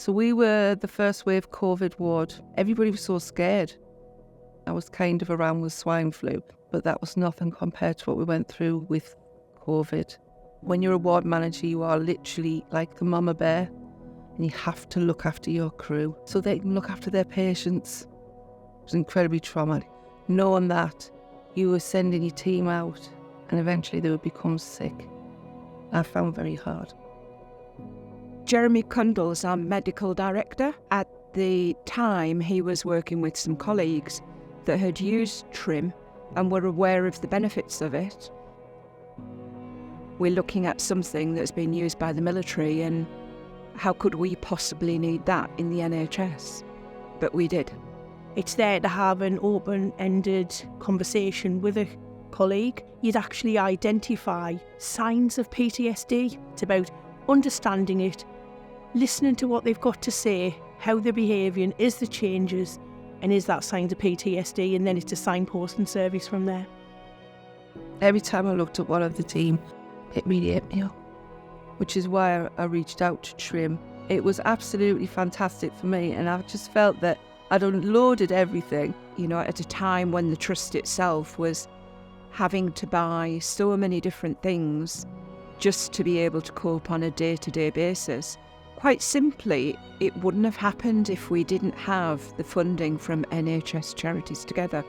So we were the first wave COVID ward. Everybody was so scared. I was kind of around with swine flu, but that was nothing compared to what we went through with COVID. When you're a ward manager, you are literally like the mama bear, and you have to look after your crew so they can look after their patients. It was incredibly traumatic. Knowing that you were sending your team out and eventually they would become sick, I found very hard. Jeremy Cundall's our medical director. At the time, he was working with some colleagues that had used TRIM and were aware of the benefits of it. We're looking at something that's been used by the military, and how could we possibly need that in the NHS? But we did. It's there to have an open-ended conversation with a colleague. You'd actually identify signs of PTSD. It's about understanding it, listening to what they've got to say, how they're behaving, is there changes, and is that signs of PTSD, and then it's a signposting service from there. Every time I looked at one of the team, it really hit me up, which is why I reached out to TRIM. It was absolutely fantastic for me, and I just felt that I'd unloaded everything. You know, at a time when the trust itself was having to buy so many different things just to be able to cope on a day-to-day basis. Quite simply, it wouldn't have happened if we didn't have the funding from NHS Charities Together.